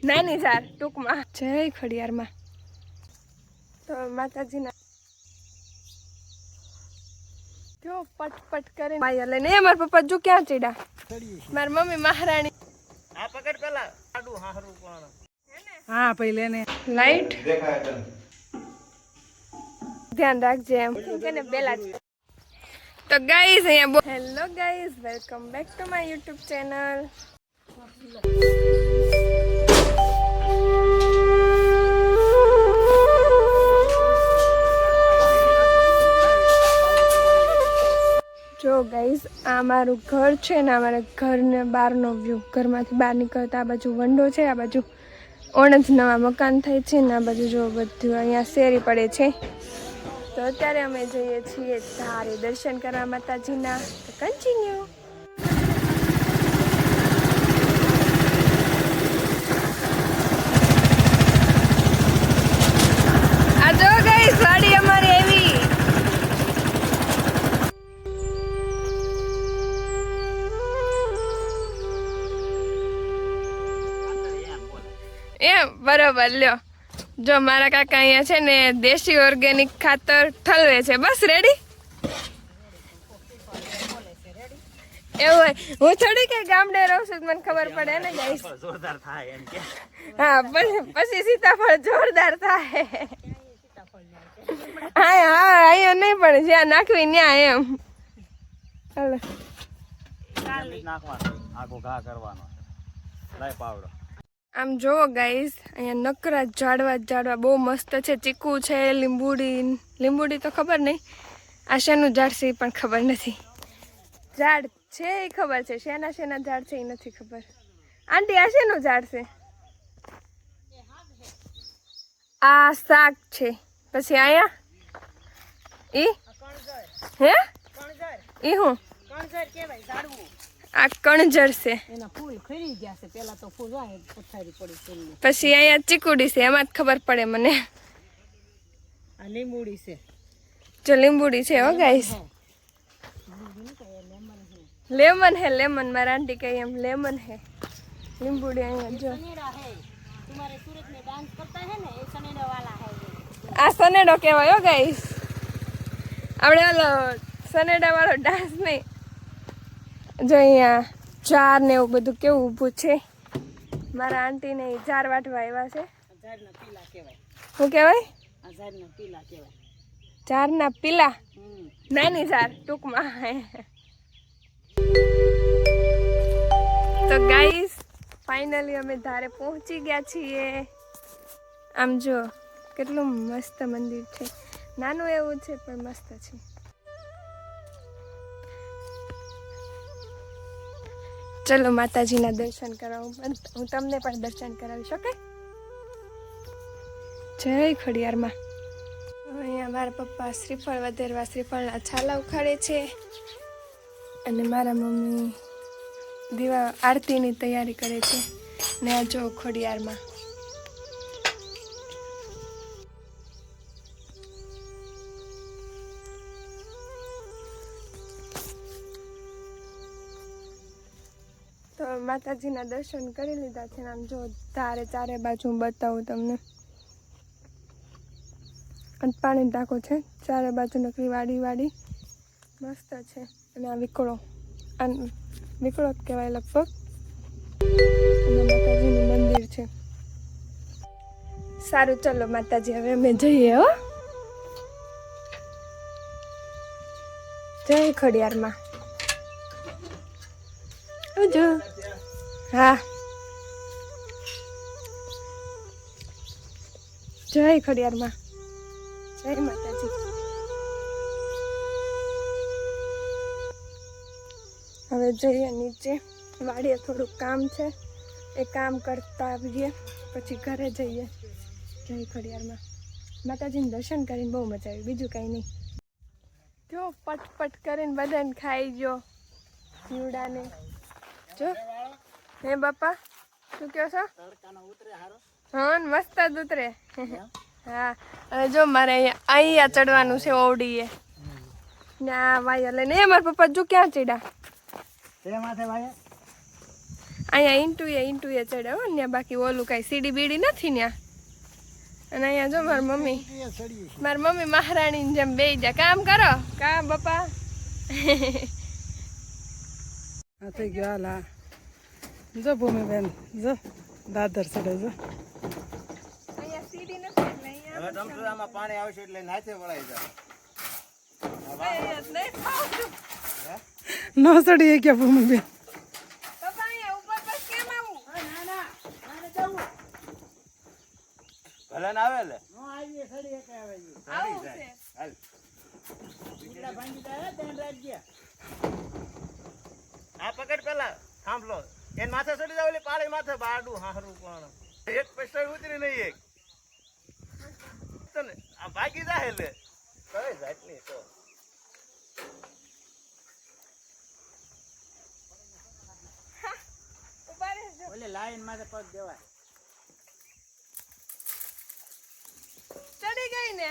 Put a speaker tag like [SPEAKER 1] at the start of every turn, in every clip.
[SPEAKER 1] નાની સાર ટૂંકમાં જય ખડિયારમાં. તો માતાજીના જો પટપટ કરે માયા લઈને મારા પપ્પા જો ક્યાં ચડ્યા. મારી મમ્મી મહારાણી
[SPEAKER 2] આ પકડ પેલા આડું હારું પણ
[SPEAKER 3] હા પહેલે ને
[SPEAKER 1] લાઈટ
[SPEAKER 2] દેખાય છે.
[SPEAKER 1] ધ્યાન રાખજે એમ કે ને બેલા જ. તો ગાઈઝ અહીંયા hello guys, welcome back to my YouTube channel. જો ગાઈઝ આ મારું ઘર છે ને, અમારા ઘરને બહારનો વ્યૂ. ઘરમાંથી બહાર નીકળતા આ બાજુ વંડો છે, આ બાજુ ઓણજ નવા મકાન થાય છે ને આ બાજુ જો બધું અહીંયા શેરી પડે છે. તો અત્યારે અમે જઈએ છીએ ધારે દર્શન કરવા માતાજીના. તો કન્ટિન્યુ. આ જો ગાઈસ વાડી અમારી એવી એમ બરોબર લ્યો. જો મારા કાકા અહીંયા છે ને દેશી ઓર્ગેનિક ખાતર ઠલવે છે. બસ રેડી એવું હોય. હું થોડી કઈ ગામડે રહું છું મને ખબર પડે ને ગાઈસ.
[SPEAKER 2] જોરદાર થાય એમ કે
[SPEAKER 1] હા પછી સીતાફળ જોરદાર થાય. હા હા અહીંયા નહીં પણ જ્યાં નાખવી ત્યાં એમ. હાલો
[SPEAKER 2] નાખવાનો આખો ઘા કરવાનો લાય પાવડો.
[SPEAKER 1] આમ જોવો ગાઈસ અહીંયા નકરા ઝાડવા બહુ મસ્ત છે. ચીકુ છે, લીંબુડી તો ખબર નહીં. આ શેનું ઝાડ છે એ પણ ખબર નથી. ઝાડ છે એ ખબર છે, શેના ઝાડ છે એ નથી ખબર. આંટી આ શેનું ઝાડ છે? આ શાક છે. પછી અહીંયા ઈ હે ઈ હું આ કણજર છે.
[SPEAKER 3] એના ફૂલ ખરી ગયા છે. પેલા તો ફૂલ હોય પથારી પડી ફૂલ.
[SPEAKER 1] પછી અહીંયા ચીકુડી છે, એમાં જ ખબર પડે મને.
[SPEAKER 3] આ લીંબુડી છે.
[SPEAKER 1] જો લીંબુડી છે હો ગાઈસ. લેમન હે લેમન. મારા આંટી કહે એમ લેમન હે. લીંબુડી અહીંયા જો.
[SPEAKER 3] तुम्हारे सूरत में डांस करता है ना, ये सनेडो वाला है.
[SPEAKER 1] આ સનેડો કહેવાય હો ગાઈસ. આપણે ઓલો સનેડા વાળો ડાન્સ નહીં. જો અહીંયા ઝાર ને એવું બધું કેવું ઊભું છે. મારા આંટી ને ઝાર વાટવા આવ્યા છે.
[SPEAKER 3] ઝાડના પીલા કહેવાય.
[SPEAKER 1] શું કહેવાય?
[SPEAKER 3] આ ઝાડના પીલા કહેવાય.
[SPEAKER 1] ઝારના પીલા. નાની ઝાર ટૂંકમાં. તો ગાઈસ ફાઇનલી અમે ધારે પહોંચી ગયા છીએ. આમ જો કેટલું મસ્ત મંદિર છે. નાનું એવું છે પણ મસ્ત છે. ચલો માતાજીના દર્શન કરાવું. હું તમને પણ દર્શન કરાવીશ. ઓકે. જય ખડિયારમાં. અહીંયા મારા પપ્પા શ્રીફળ વધેરવા શ્રીફળના છાલા ઉખાડે છે અને મારા મમ્મી દીવા આરતીની તૈયારી કરે છે. ને આ જો ખોડિયારમાં તો માતાજીના દર્શન કરી લીધા છે. આમ જો ધારે ચારે બાજુ બતાવું તમને. પાણી ટાંકો છે ચારે બાજુ. નકરી વાડી મસ્ત છે. અને આ વિકળો જ કહેવાય લગભગ. અને માતાજીનું મંદિર છે. સારું ચલો માતાજી હવે અમે જઈએ હો. જય ખડિયારમાં. જો હા જય ખડિયારમાં. જય માતાજી. હવે જઈએ નીચે. વાડીએ થોડુંક કામ છે, એ કામ કરતા આવીએ પછી ઘરે જઈએ. જય ખડિયારમાં. માતાજીને દર્શન કરીને બહુ મજા આવી, બીજું કાંઈ નહીં. જો પટપટ કરીને બધાને ખાઈ ગયો જીવડાને. જો હે બાપા શું કહો છો? હા મસ્ત જ ઉતરે. હા અને જો મારે અહીંયા ચડવાનું છે ઓવડીએ. ને આ વાયા લઈને મારા પપ્પા જો ક્યાં ચડ્યા. અહીંયા ઈંટુએ ચડે હો ને, બાકી ઓલું કાંઈ સીડી બીડી નથી ને. અને અહીંયા જો મારી મમ્મી મહારાણીની જેમ બેસી જાય. કામ કરો કામ બાપા.
[SPEAKER 4] આ થઈ ગયો હાલ. હા જો ભૂમિબેન જો દાદર ચડે જો.
[SPEAKER 1] અહીંયા સીડી નથી એટલે અહીંયા
[SPEAKER 2] હવે રમસોડામાં પાણી આવશે એટલે નાચે વળાઈ જાય.
[SPEAKER 1] નહીં ફાવતું.
[SPEAKER 4] ન ચડીએ કે ભૂમિબેન.
[SPEAKER 1] પપ્પા અહીંયા ઉપર બસ કેમ આવું?
[SPEAKER 2] ભલે ને આવે લે
[SPEAKER 1] આવું છે.
[SPEAKER 2] હાલ આ પકડ પેલા થાંભલો એને માથે ચડી જાવ એટલે પાળી માથે બાડું હારું પણ એક પૈસા ઉતરી નહીં એક તને આ ભાગી જાય લે કઈ જાતની તો
[SPEAKER 1] ઉભા રહેજો.
[SPEAKER 2] ઓલે લાઈન માથે પગ દેવાય
[SPEAKER 1] ચડી ગઈ ને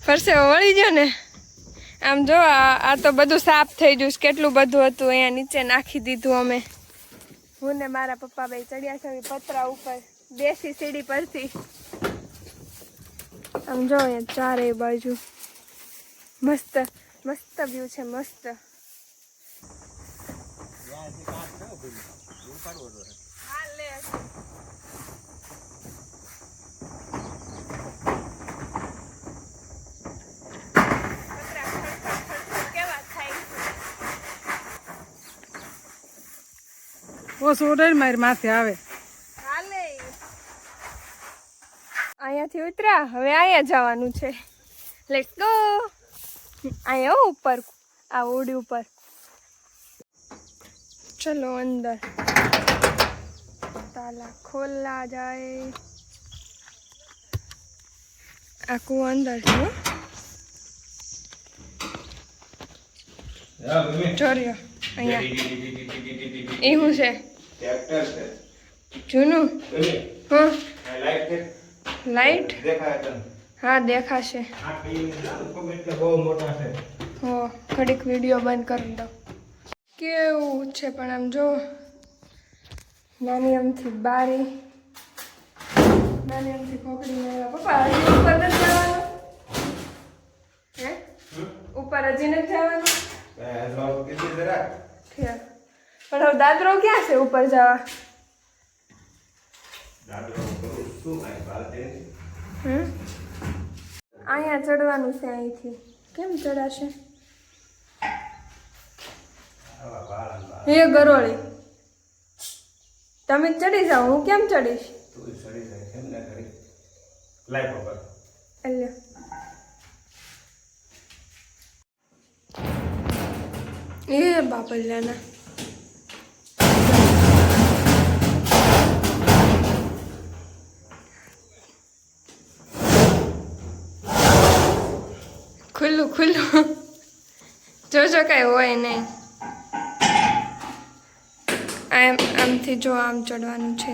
[SPEAKER 1] ફરસે વળી ગયો ને. આમ જો આ તો બધું સાફ થઈ ગયું. કેટલું બધું હતું અહીંયા નીચે નાખી દીધું અમે. હું ને મારા પપ્પા બે ચડ્યા છે પતરા ઉપર દેશી સીડી પરથી. આમ જો અહીંયા ચારેય બાજુ મસ્ત મસ્ત વ્યૂ છે મસ્ત. હા લે
[SPEAKER 4] ઓછું ઉડાડી મારી માથે આવે.
[SPEAKER 1] હાલે અહીંયાથી ઉતર્યા હવે અહીંયા જવાનું છે. Let's go. અહીંયા ઉપર આ ઓડી ઉપર. ચલો અંદર. તાલા ખોલા જાય. આ કુવો અંદર છે હો. ચોર્યો અહીંયા એ શું છે?
[SPEAKER 2] ટ્રેક્ટર છે
[SPEAKER 1] જૂનું. હા
[SPEAKER 2] લાઈટ છે
[SPEAKER 1] લાઈટ.
[SPEAKER 2] દેખાય તને
[SPEAKER 1] હા દેખાશે.
[SPEAKER 2] આ પીને એટલે બહુ મોટા છે
[SPEAKER 1] હો ઘડીક વિડીયો બંધ કરી દો. કેવું છે પણ આમ જો નાની આમથી બારી નાની આમથી ખોકડી પપ્પા હજી ઉપર નથી જવાનું? હે ઉપર હજી નથી જવાનું? ઠીક. પણ હવે દાદરો ક્યાં છે ઉપર જવા? અહીંયા ચડવાનું છે. અહીંથી કેમ ચડાશે? હે ગરોળી તમે ચડી જાઓ હું કેમ ચડીશ? અલ્યા એ બાપલ્યાના ખુલ્લું ખુલ્લું જોજો કઈ હોય નહીં. આમથી જો આમ ચડવાનું છે.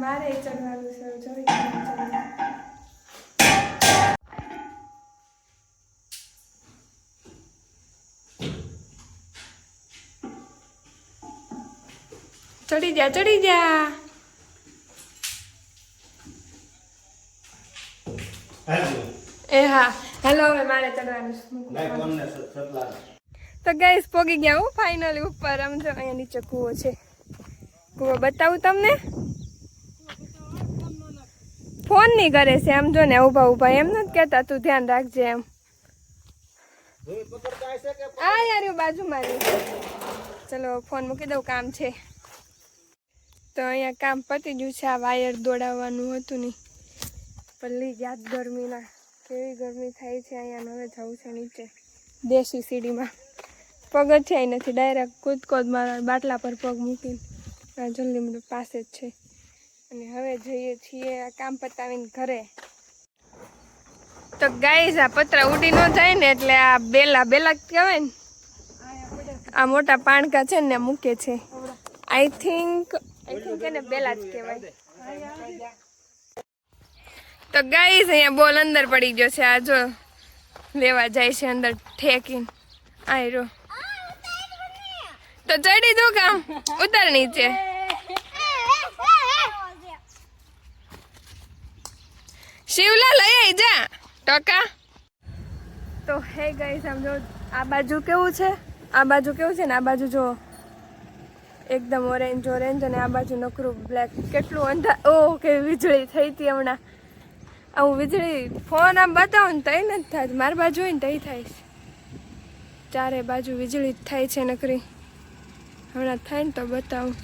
[SPEAKER 1] મારે ચડવાનું છે. જોઈ ચડી જા ચડી જા. એ હા હેલો હવે મારે ચડવાનું છે. તો ગાઈસ પોગી ગયા હું ફાઇનલી ઉપર. આમ જો અહીંયા નીચે કૂવો છે. કૂવો બતાવું તમને? ફોન નહીં કરે છે આમ જો ને ઊભા ઊભા એમ નથી કહેતા તું ધ્યાન રાખજે એમ. આ યાર બાજુમાં ચલો ફોન મૂકી દઉં કામ છે. તો અહીંયા કામ પતી ગયું છે. આ વાયર દોડાવવાનું હતું નહીં પલ્લી યાદ ગરમીના કેવી ગરમી થાય છે અહીંયા. હવે જવું છે નીચે દેશી સીડીમાં. પગથિયા નથી ડાયરેક્ટ કૂદકો જ મારા બાટલા પર પગ મૂકીને. આ જલ્દી પાસે જ છે. અને હવે જઈએ છીએ આ કામ પતાવીને ઘરે. તો ગાઈસ આ પતરા ઉડી ન જાય ને એટલે આ બેલા કહેવાય ને આ મોટા પાણકા છે ને મૂકે છે. આઈ થિંક એને બેલા જ કહેવાય. તો ગાઈસ અહીંયા બોલ અંદર પડી ગયો છે. આ જો લેવા જાય છે અંદર ઠેકીને આયરો તો ચડી દો કામ ઉતર નીચે શિવલા લઈ આઈ જા ટકા તો હે ગાઈસ સમજો આ બાજુ કેવું છે ને આ બાજુ જો એકદમ ઓરેન્જ અને આ બાજુ નકરું બ્લેક કેટલું અંધા ઓ કેવી વીજળી થઈ હતી હમણાં આવું વીજળી ફોન આમ બતાવું ને તઈ નથી થાય મારી બાજુ હોય ને તઈ થાય છે ચારે બાજુ વીજળી જ થાય છે નકરી હમણાં થાય ને તો બતાવું